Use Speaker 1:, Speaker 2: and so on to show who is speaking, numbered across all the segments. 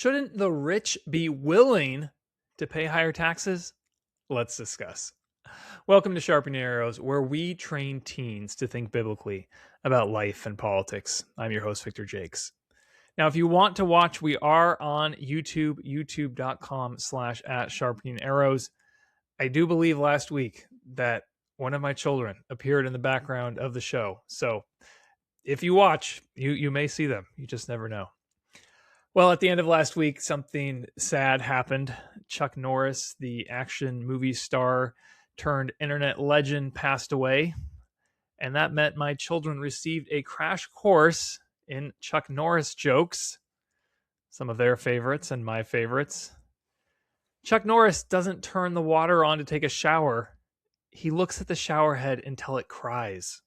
Speaker 1: Shouldn't the rich be willing to pay higher taxes? Let's discuss. Welcome to Sharpening Arrows, where we train teens to think biblically about life and politics. I'm your host, Victor Jakes. Now, if you want to watch, we are on YouTube, youtube.com/@sharpeningarrows. I do believe last week that one of my children appeared in the background of the show. So if you watch, you may see them. You just never know. Well, at the end of last week, something sad happened. Chuck Norris, the action movie star turned internet legend, passed away. And that meant my children received a crash course in Chuck Norris jokes, some of their favorites and my favorites. Chuck Norris doesn't turn the water on to take a shower. He looks at the shower head until it cries.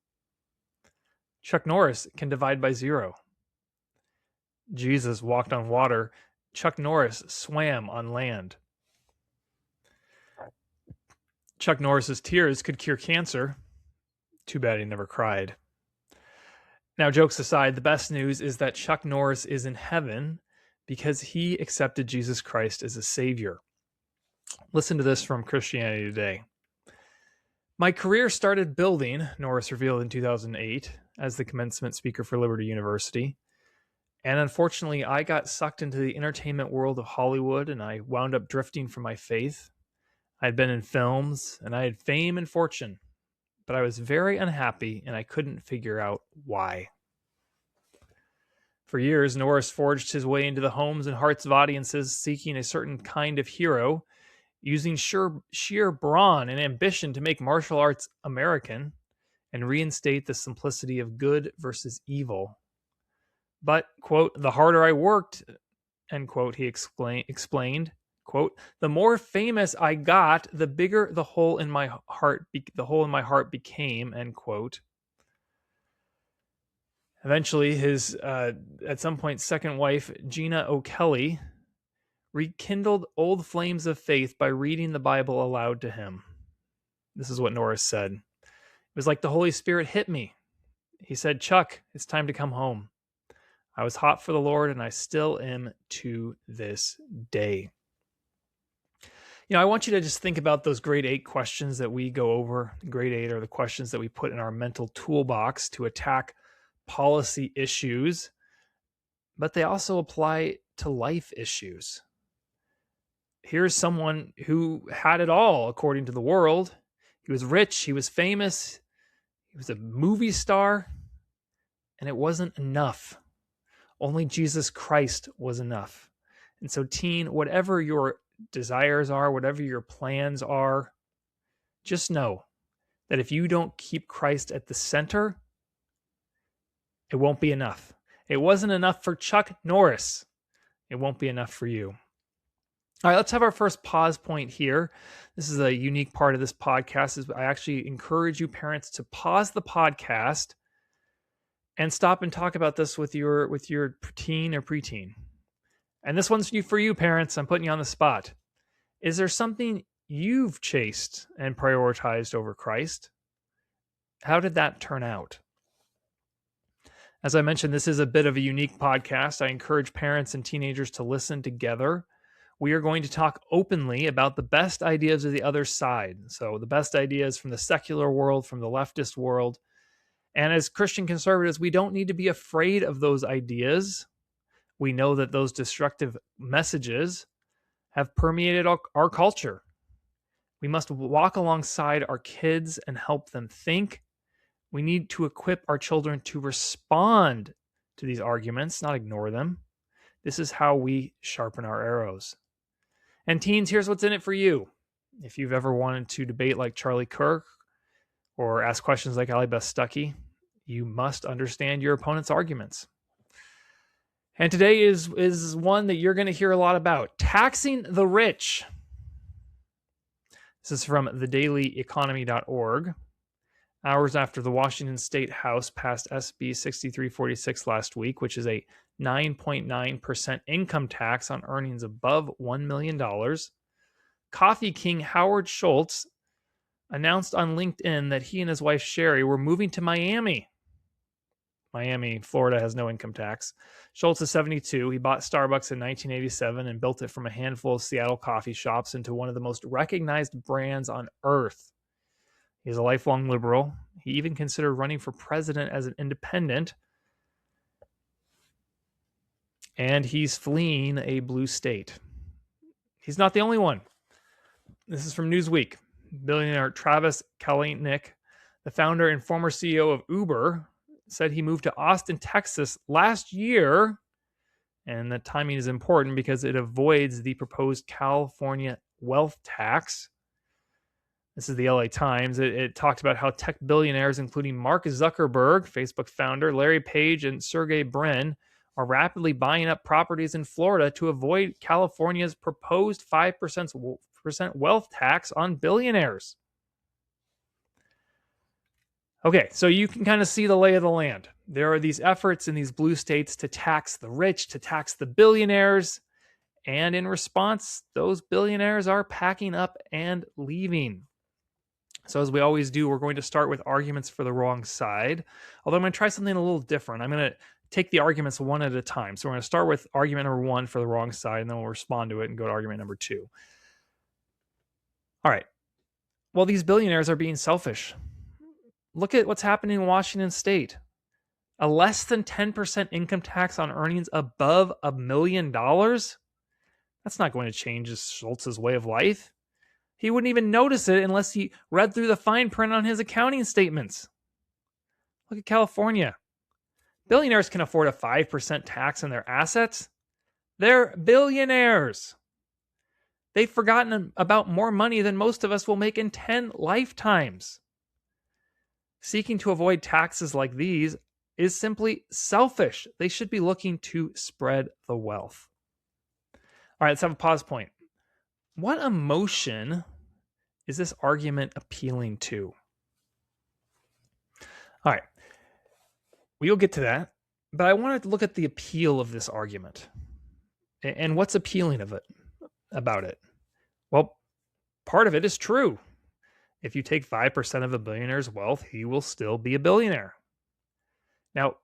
Speaker 1: Chuck Norris can divide by zero. Jesus walked on water. Chuck Norris swam on land. Chuck Norris's tears could cure cancer. Too bad he never cried. Now, jokes aside, the best news is that Chuck Norris is in heaven because he accepted Jesus Christ as a savior. Listen to this from Christianity Today. My career started building, Norris revealed in 2008, as the commencement speaker for Liberty University. And unfortunately, I got sucked into the entertainment world of Hollywood, and I wound up drifting from my faith. I'd been in films, and I had fame and fortune, but I was very unhappy, and I couldn't figure out why. For years, Norris forged his way into the homes and hearts of audiences, seeking a certain kind of hero, using sheer brawn and ambition to make martial arts American and reinstate the simplicity of good versus evil. But, quote, the harder I worked, end quote, he explained, quote, the more famous I got, the bigger the hole in my heart became, end quote. Eventually, his, at some point, second wife, Gina O'Kelly, rekindled old flames of faith by reading the Bible aloud to him. This is what Norris said. It was like the Holy Spirit hit me. He said, Chuck, it's time to come home. I was hot for the Lord, and I still am to this day. You know, I want you to just think about those grade 8 questions that we go over. Grade 8 are the questions that we put in our mental toolbox to attack policy issues, but they also apply to life issues. Here's someone who had it all, according to the world. He was rich, he was famous, he was a movie star, and it wasn't enough. Only Jesus Christ was enough. And so, teen, whatever your desires are, whatever your plans are, just know that if you don't keep Christ at the center, it won't be enough. It wasn't enough for Chuck Norris. It won't be enough for you. All right, let's have our first pause point here. This is a unique part of this podcast. Is I actually encourage you parents to pause the podcast and stop and talk about this with your teen or preteen. And this one's for you, parents. I'm putting you on the spot. Is there something you've chased and prioritized over Christ? How did that turn out? As I mentioned, this is a bit of a unique podcast. I encourage parents and teenagers to listen together. We are going to talk openly about the best ideas of the other side. So the best ideas from the secular world, from the leftist world. And as Christian conservatives, we don't need to be afraid of those ideas. We know that those destructive messages have permeated our culture. We must walk alongside our kids and help them think. We need to equip our children to respond to these arguments, not ignore them. This is how we sharpen our arrows. And teens, here's what's in it for you. If you've ever wanted to debate like Charlie Kirk or ask questions like Ali Beth Stuckey, you must understand your opponent's arguments. And today is one that you're going to hear a lot about. Taxing the rich. This is from thedailyeconomy.org. Hours after the Washington State House passed SB 6346 last week, which is a 9.9% income tax on earnings above $1 million, coffee king Howard Schultz announced on LinkedIn that he and his wife Sherry were moving to Miami. Miami, Florida has no income tax. Schultz is 72. He bought Starbucks in 1987 and built it from a handful of Seattle coffee shops into one of the most recognized brands on earth. He's a lifelong liberal. He even considered running for president as an independent. And he's fleeing a blue state. He's not the only one. This is from Newsweek. Billionaire Travis Kalanick, the founder and former CEO of Uber, said he moved to Austin, Texas last year. And the timing is important because it avoids the proposed California wealth tax. This is the LA Times. It talked about how tech billionaires, including Mark Zuckerberg, Facebook founder, Larry Page, and Sergey Brin, are rapidly buying up properties in Florida to avoid California's proposed 5% wealth tax on billionaires. Okay, so you can kind of see the lay of the land. There are these efforts in these blue states to tax the rich, to tax the billionaires. And in response, those billionaires are packing up and leaving. So as we always do, we're going to start with arguments for the wrong side. Although I'm going to try something a little different. I'm going to take the arguments one at a time. So we're going to start with argument number 1 for the wrong side, and then we'll respond to it and go to argument number 2. All right. Well, these billionaires are being selfish. Look at what's happening in Washington State. A less than 10% income tax on earnings above $1 million? That's not going to change Schultz's way of life. He wouldn't even notice it unless he read through the fine print on his accounting statements. Look at California. Billionaires can afford a 5% tax on their assets. They're billionaires. They've forgotten about more money than most of us will make in 10 lifetimes. Seeking to avoid taxes like these is simply selfish. They should be looking to spread the wealth. All right, let's have a pause point. What emotion is this argument appealing to? All right, we'll get to that, but I wanted to look at the appeal of this argument and what's appealing about it. Well, part of it is true. If you take 5% of a billionaire's wealth, he will still be a billionaire. Now,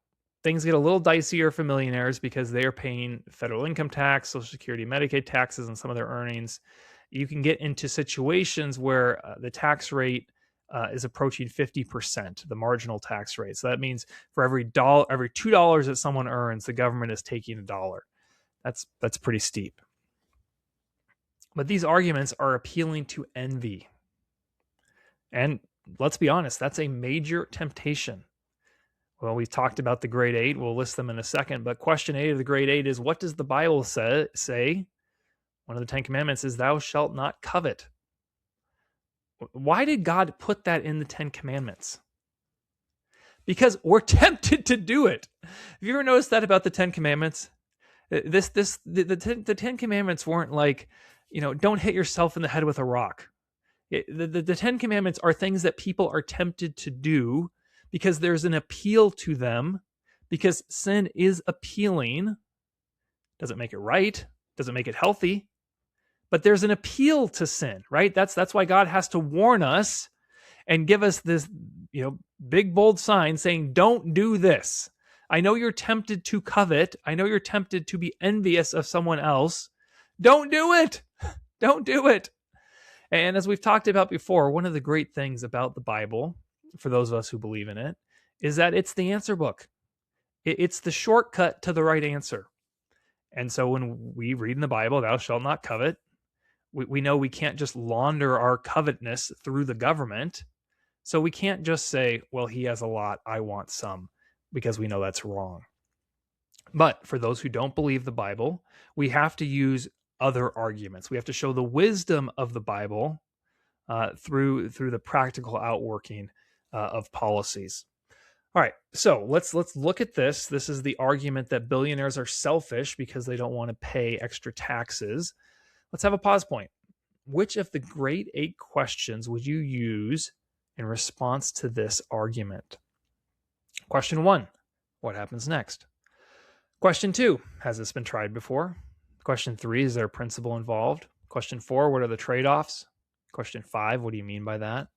Speaker 1: things get a little dicier for millionaires because they are paying federal income tax, Social Security, Medicaid taxes on some of their earnings. You can get into situations where the tax rate is approaching 50%, the marginal tax rate. So that means for every $2 that someone earns, the government is taking $1. That's pretty steep. But these arguments are appealing to envy. And let's be honest, that's a major temptation. Well, we've talked about the Great Eight. We'll list them in a second. But question 8 of the Great Eight is, what does the Bible say? One of the 10 Commandments is, thou shalt not covet. Why did God put that in the 10 Commandments? Because we're tempted to do it. Have you ever noticed that about the 10 Commandments? The 10 Commandments weren't like, don't hit yourself in the head with a rock. The 10 Commandments are things that people are tempted to do because there's an appeal to them, because sin is appealing. Doesn't make it right, doesn't make it healthy, but there's an appeal to sin, right? That's why God has to warn us and give us this, big bold sign saying, don't do this. I know you're tempted to covet. I know you're tempted to be envious of someone else. Don't do it. Don't do it. And as we've talked about before, one of the great things about the Bible, for those of us who believe in it, is that it's the answer book. It's the shortcut to the right answer. And so when we read in the Bible, thou shalt not covet, we know we can't just launder our covetousness through the government. So we can't just say, well, he has a lot, I want some, because we know that's wrong. But for those who don't believe the Bible, we have to use other arguments. We have to show the wisdom of the Bible through the practical outworking of policies. All right, so let's look at this. This is the argument that billionaires are selfish because they don't want to pay extra taxes. Let's have a pause point. Which of the great 8 questions would you use in response to this argument? Question 1, what happens next? Question 2, has this been tried before? Question 3, is there a principle involved? Question 4, what are the trade-offs? Question 5, what do you mean by that?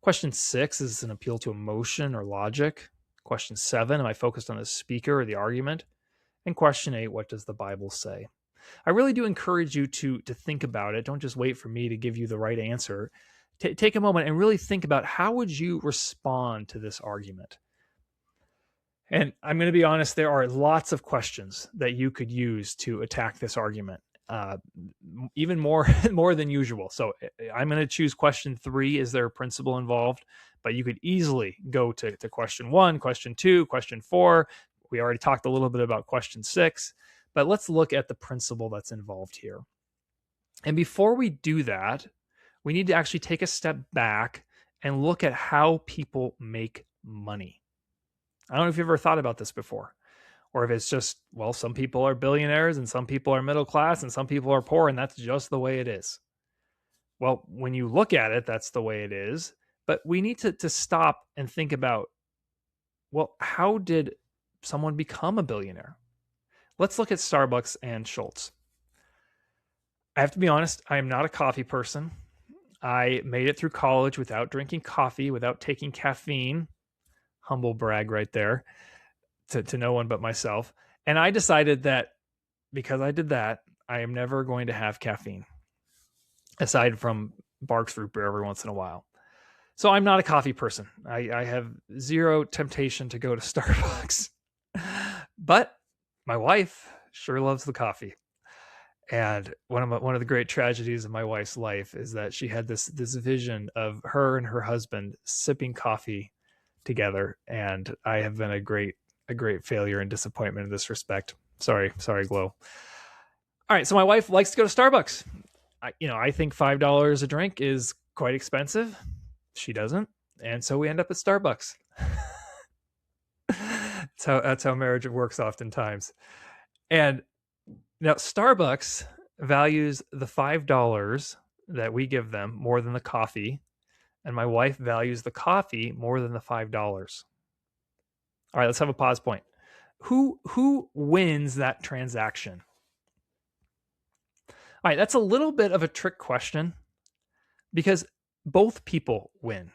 Speaker 1: Question 6, is this an appeal to emotion or logic? Question 7, am I focused on the speaker or the argument? And question 8, what does the Bible say? I really do encourage you to think about it. Don't just wait for me to give you the right answer. Take a moment and really think about how would you respond to this argument. And I'm going to be honest, there are lots of questions that you could use to attack this argument, even more than usual. So I'm going to choose question 3. Is there a principle involved? But you could easily go to question 1, question 2, question 4. We already talked a little bit about question 6. But let's look at the principle that's involved here. And before we do that, we need to actually take a step back and look at how people make money. I don't know if you've ever thought about this before, or if it's just, well, some people are billionaires and some people are middle class and some people are poor, and that's just the way it is. Well, when you look at it, that's the way it is. But we need to stop and think about, well, how did someone become a billionaire? Let's look at Starbucks and Schultz. I have to be honest, I am not a coffee person. I made it through college without drinking coffee, without taking caffeine. Humble brag right there to no one but myself. And I decided that because I did that, I am never going to have caffeine, aside from Barq's root beer every once in a while. So I'm not a coffee person. I have zero temptation to go to Starbucks. But my wife sure loves the coffee. And one of the great tragedies of my wife's life is that she had this vision of her and her husband sipping coffee together, and I have been a great failure and disappointment in this respect. Sorry, Glow. All right, so my wife likes to go to Starbucks. I think $5 a drink is quite expensive. She doesn't, and so we end up at Starbucks. That's how marriage works oftentimes. And now Starbucks values the $5 that we give them more than the coffee, and my wife values the coffee more than the $5. All right, let's have a pause point. Who wins that transaction? All right, that's a little bit of a trick question because both people win.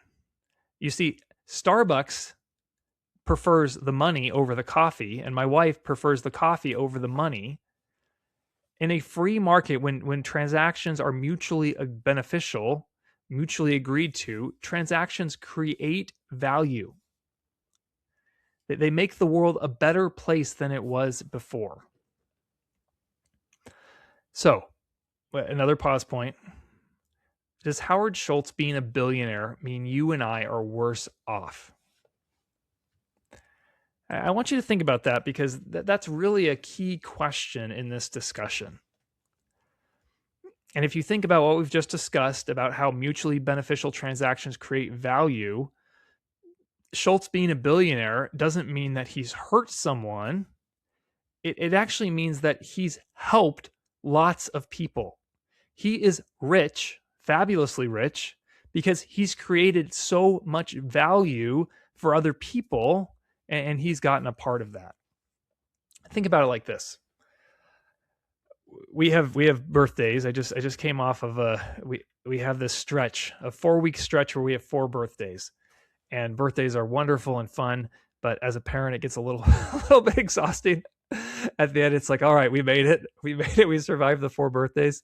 Speaker 1: You see, Starbucks prefers the money over the coffee, and my wife prefers the coffee over the money. In a free market, when transactions are mutually beneficial, mutually agreed to, transactions create value. They make the world a better place than it was before. So, another pause point. Does Howard Schultz being a billionaire mean you and I are worse off? I want you to think about that because that's really a key question in this discussion. And if you think about what we've just discussed about how mutually beneficial transactions create value, Schultz being a billionaire doesn't mean that he's hurt someone. It actually means that he's helped lots of people. He is rich, fabulously rich, because he's created so much value for other people, and he's gotten a part of that. Think about it like this. We have birthdays. I just came off of we have this stretch, a 4-week stretch where we have 4 birthdays. And birthdays are wonderful and fun, but as a parent, it gets a little bit exhausting. At the end, it's like, all right, we made it. We survived the 4 birthdays.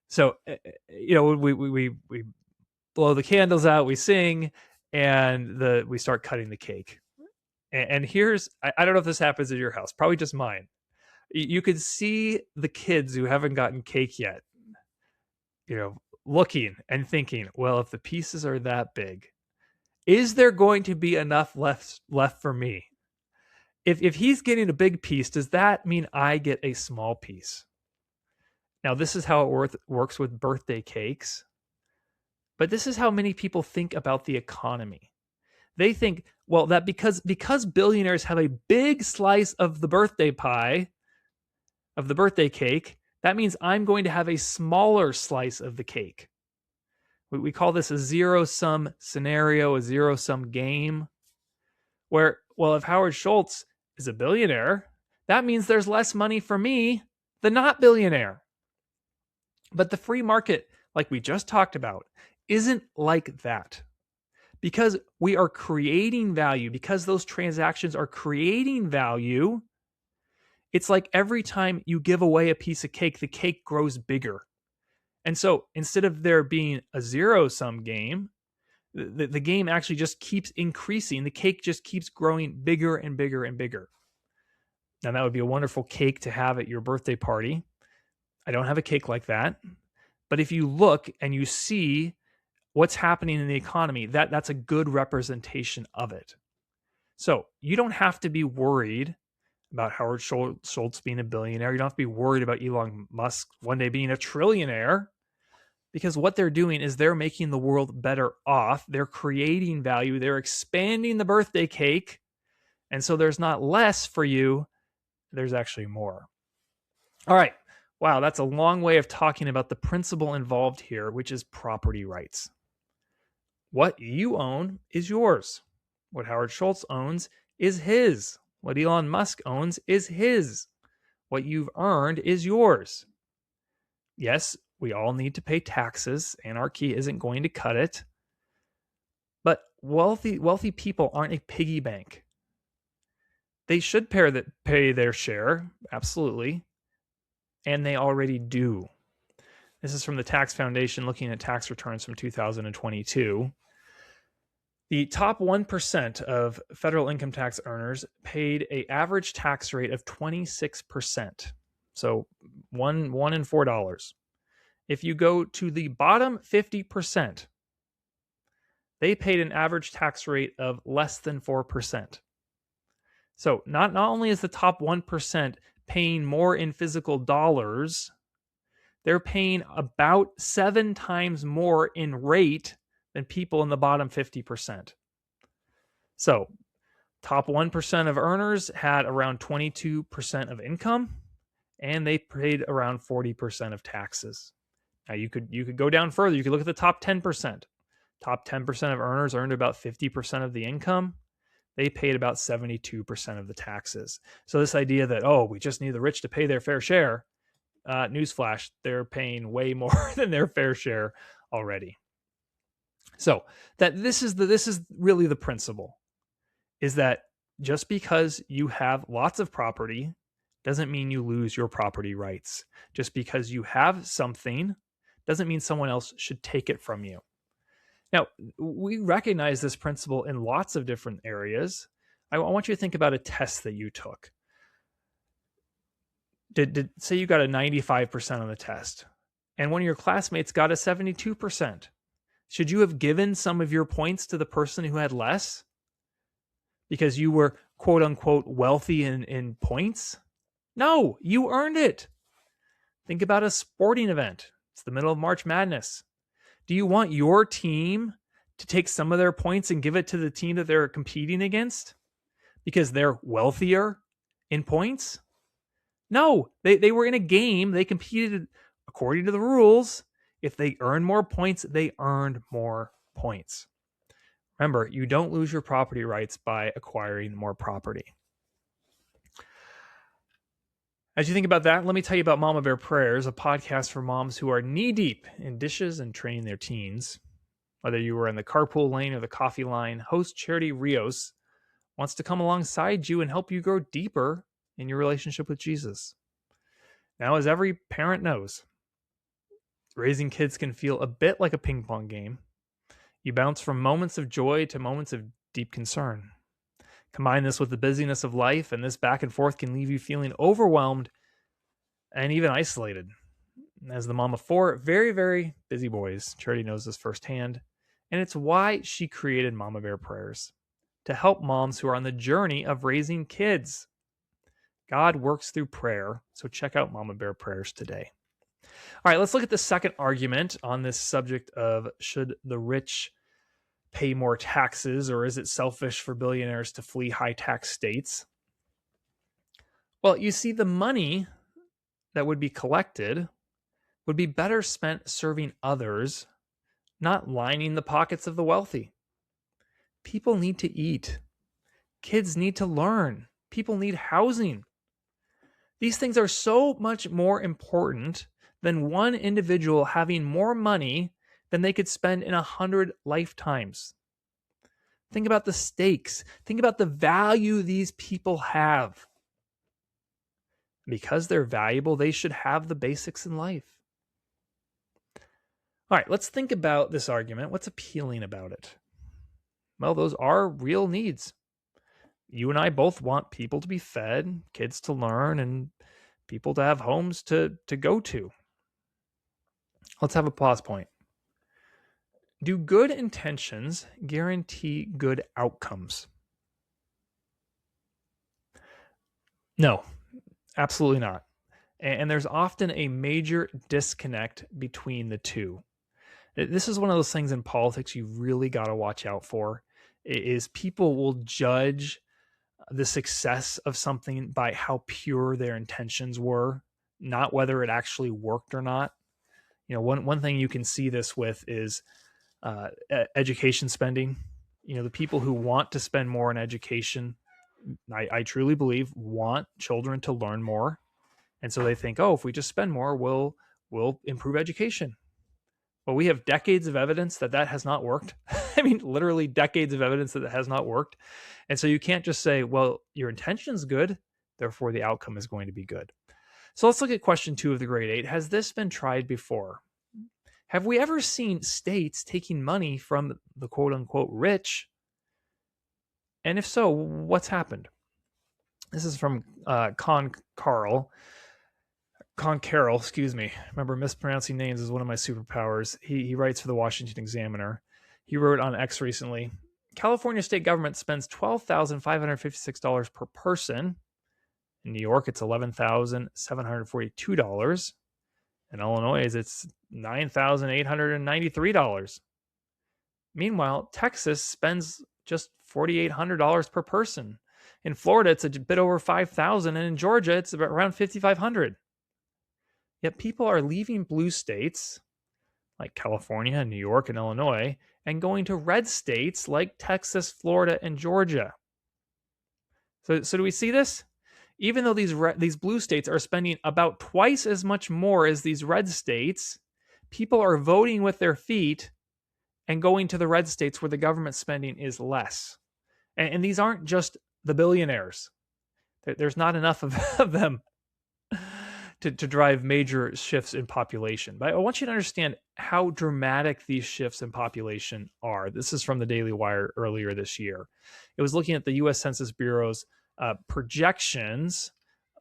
Speaker 1: So, we blow the candles out, we sing, and we start cutting the cake. And here's, I don't know if this happens at your house, probably just mine. You could see the kids who haven't gotten cake yet, looking and thinking, well, if the pieces are that big, is there going to be enough left for me? If he's getting a big piece, does that mean I get a small piece? Now, this is how it works with birthday cakes, but this is how many people think about the economy. They think, well, that because billionaires have a big slice of the birthday pie, of the birthday cake, that means I'm going to have a smaller slice of the cake. We call this a zero-sum scenario, a zero-sum game, where, well, if Howard Schultz is a billionaire, that means there's less money for me, the not billionaire. But the free market, like we just talked about, isn't like that. Because we are creating value, because those transactions are creating value, it's like every time you give away a piece of cake, the cake grows bigger. And so instead of there being a zero-sum game, the game actually just keeps increasing. The cake just keeps growing bigger and bigger and bigger. Now, that would be a wonderful cake to have at your birthday party. I don't have a cake like that. But if you look and you see what's happening in the economy, that's a good representation of it. So you don't have to be worried about Howard Schultz being a billionaire. You don't have to be worried about Elon Musk one day being a trillionaire, because what they're doing is they're making the world better off. They're creating value. They're expanding the birthday cake. And so there's not less for you. There's actually more. All right. Wow, that's a long way of talking about the principle involved here, which is property rights. What you own is yours. What Howard Schultz owns is his. What Elon Musk owns is his. What you've earned is yours. Yes, we all need to pay taxes. Anarchy isn't going to cut it. But wealthy people aren't a piggy bank. They should pay their share, absolutely. And they already do. This is from the Tax Foundation looking at tax returns from 2022. The top 1% of federal income tax earners paid an average tax rate of 26%. So one in $4. If you go to the bottom 50%, they paid an average tax rate of less than 4%. So not only is the top 1% paying more in physical dollars, they're paying about 7 times more in rate than people in the bottom 50%. So top 1% of earners had around 22% of income, and they paid around 40% of taxes. Now you could go down further. You could look at the top 10%. Top 10% of earners earned about 50% of the income. They paid about 72% of the taxes. So this idea that, we just need the rich to pay their fair share, newsflash, they're paying way more than their fair share already. So that this is really the principle, is that just because you have lots of property doesn't mean you lose your property rights. Just because you have something doesn't mean someone else should take it from you. Now, we recognize this principle in lots of different areas. I want you to think about a test that you took. Did say you got a 95% on the test, and one of your classmates got a 72%. Should you have given some of your points to the person who had less because you were quote unquote wealthy in points? No, you earned it. Think about a sporting event. It's the middle of March Madness. Do you want your team to take some of their points and give it to the team that they're competing against because they're wealthier in points? No, they were in a game. They competed according to the rules. If they earned more points, they earned more points. Remember, you don't lose your property rights by acquiring more property. As you think about that, let me tell you about Mama Bear Prayers, a podcast for moms who are knee-deep in dishes and training their teens. Whether you were in the carpool lane or the coffee line, host Charity Rios wants to come alongside you and help you grow deeper in your relationship with Jesus. Now, as every parent knows, raising kids can feel a bit like a ping pong game. You bounce from moments of joy to moments of deep concern. Combine this with the busyness of life, and this back and forth can leave you feeling overwhelmed and even isolated. As the mom of 4 very, very busy boys, Charity knows this firsthand, and it's why she created Mama Bear Prayers, to help moms who are on the journey of raising kids. God works through prayer, so check out Mama Bear Prayers today. All right, let's look at the second argument on this subject of should the rich pay more taxes, or is it selfish for billionaires to flee high tax states? Well, you see, the money that would be collected would be better spent serving others, not lining the pockets of the wealthy. People need to eat. Kids need to learn. People need housing. These things are so much more important than one individual having more money than they could spend in 100 lifetimes. Think about the stakes. Think about the value these people have. Because they're valuable, they should have the basics in life. All right, let's think about this argument. What's appealing about it? Well, those are real needs. You and I both want people to be fed, kids to learn, and people to have homes to go to. Let's have a pause point. Do good intentions guarantee good outcomes? No, absolutely not. And there's often a major disconnect between the two. This is one of those things in politics you really got to watch out for, is people will judge the success of something by how pure their intentions were, not whether it actually worked or not. One thing you can see this with is education spending. The people who want to spend more on education, I truly believe, want children to learn more. And so they think, if we just spend more, we'll improve education. Well, we have decades of evidence that has not worked. I mean, literally decades of evidence that it has not worked. And so you can't just say, well, your intention's good, therefore the outcome is going to be good. So let's look at question 2 of the grade 8. Has this been tried before? Have we ever seen states taking money from the quote unquote rich? And if so, what's happened? This is from Con Carroll, excuse me. Remember, mispronouncing names is one of my superpowers. He writes for the Washington Examiner. He wrote on X recently, California state government spends $12,556 per person. In New York, it's $11,742. In Illinois, it's $9,893. Meanwhile, Texas spends just $4,800 per person. In Florida, it's a bit over $5,000, and in Georgia, it's about around $5,500. Yet people are leaving blue states like California, New York, and Illinois, and going to red states like Texas, Florida, and Georgia. So do we see this? Even though these blue states are spending about twice as much more as these red states, people are voting with their feet and going to the red states where the government spending is less. And these aren't just the billionaires. There's not enough of them to drive major shifts in population. But I want you to understand how dramatic these shifts in population are. This is from the Daily Wire earlier this year. It was looking at the U.S. Census Bureau's projections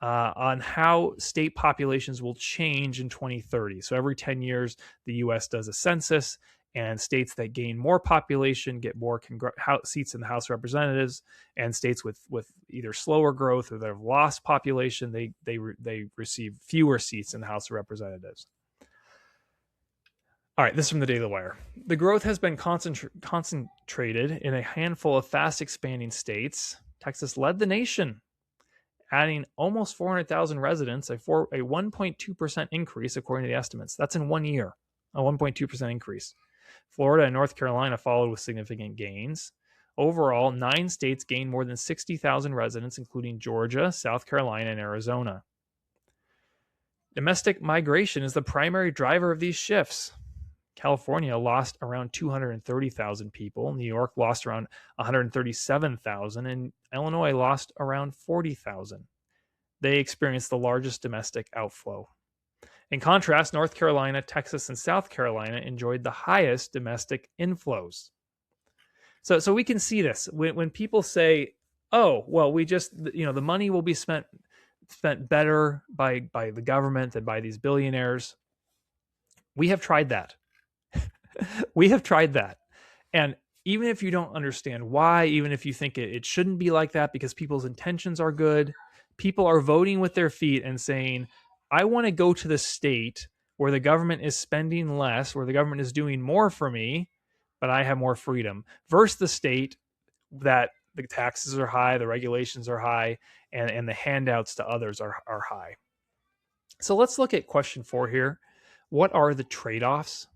Speaker 1: on how state populations will change in 2030. So every 10 years, the U.S. does a census, and states that gain more population get more seats in the House of Representatives, and states with either slower growth or that have lost population, they receive fewer seats in the House of Representatives. All right, this is from the Daily Wire. The growth has been concentrated in a handful of fast expanding states. Texas led the nation, adding almost 400,000 residents, a 1.2% increase according to the estimates. That's in 1 year, a 1.2% increase. Florida and North Carolina followed with significant gains. Overall, 9 states gained more than 60,000 residents, including Georgia, South Carolina, and Arizona. Domestic migration is the primary driver of these shifts. California lost around 230,000 people. New York lost around 137,000, and Illinois lost around 40,000. They experienced the largest domestic outflow. In contrast, North Carolina, Texas, and South Carolina enjoyed the highest domestic inflows. So we can see this when people say, "Oh, well, we just the money will be spent better by the government than by these billionaires." We have tried that. We have tried that, and even if you don't understand why, even if you think it shouldn't be like that because people's intentions are good, people are voting with their feet and saying, I want to go to the state where the government is spending less, where the government is doing more for me, but I have more freedom, versus the state that the taxes are high, the regulations are high, and the handouts to others are high. So let's look at question 4 here. What are the trade-offs?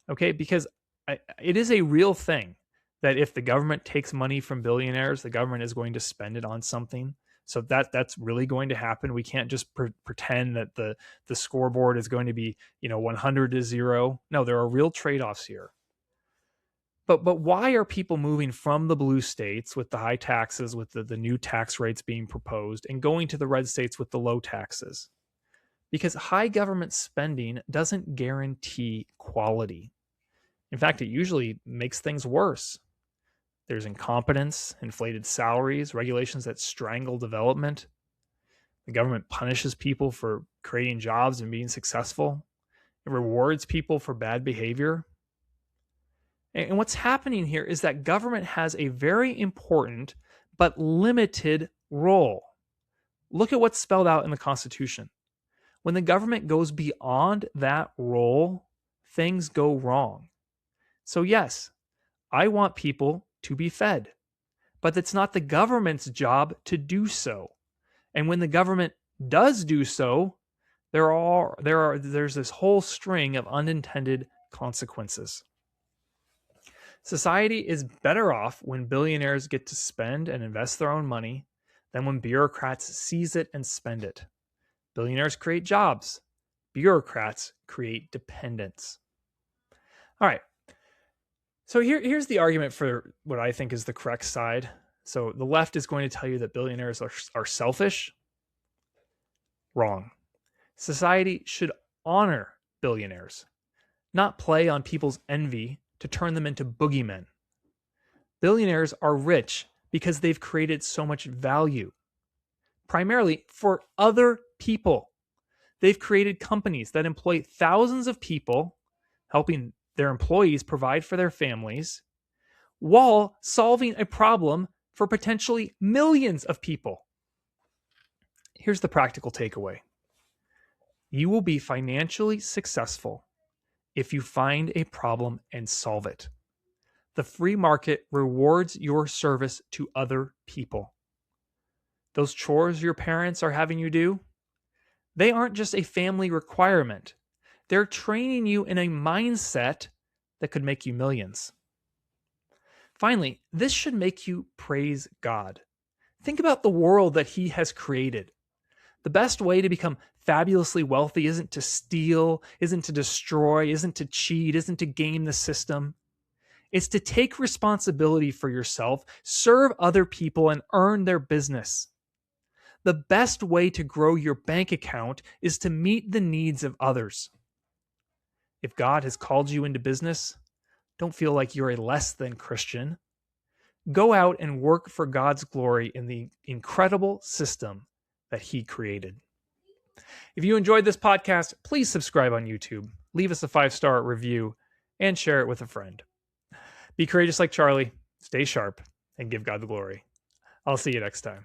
Speaker 1: Okay, because it is a real thing that if the government takes money from billionaires, the government is going to spend it on something. So that's really going to happen. We can't just pretend that the scoreboard is going to be 100 to 0. No, there are real trade-offs here. But why are people moving from the blue states with the high taxes, with the new tax rates being proposed, and going to the red states with the low taxes? Because high government spending doesn't guarantee quality. In fact, it usually makes things worse. There's incompetence, inflated salaries, regulations that strangle development. The government punishes people for creating jobs and being successful. It rewards people for bad behavior. And what's happening here is that government has a very important but limited role. Look at what's spelled out in the Constitution. When the government goes beyond that role, things go wrong. So yes, I want people to be fed, but it's not the government's job to do so. And when the government does do so, there's this whole string of unintended consequences. Society is better off when billionaires get to spend and invest their own money than when bureaucrats seize it and spend it. Billionaires create jobs. Bureaucrats create dependence. All right. So here's the argument for what I think is the correct side. So the left is going to tell you that billionaires are selfish. Wrong. Society should honor billionaires, not play on people's envy to turn them into bogeymen. Billionaires are rich because they've created so much value, primarily for other people. They've created companies that employ thousands of people, helping their employees provide for their families, while solving a problem for potentially millions of people. Here's the practical takeaway. You will be financially successful if you find a problem and solve it. The free market rewards your service to other people. Those chores your parents are having you do, they aren't just a family requirement. They're training you in a mindset that could make you millions. Finally, this should make you praise God. Think about the world that He has created. The best way to become fabulously wealthy isn't to steal, isn't to destroy, isn't to cheat, isn't to game the system. It's to take responsibility for yourself, serve other people, and earn their business. The best way to grow your bank account is to meet the needs of others. If God has called you into business, don't feel like you're a less than Christian. Go out and work for God's glory in the incredible system that He created. If you enjoyed this podcast, please subscribe on YouTube, leave us a 5-star review, and share it with a friend. Be courageous like Charlie, stay sharp, and give God the glory. I'll see you next time.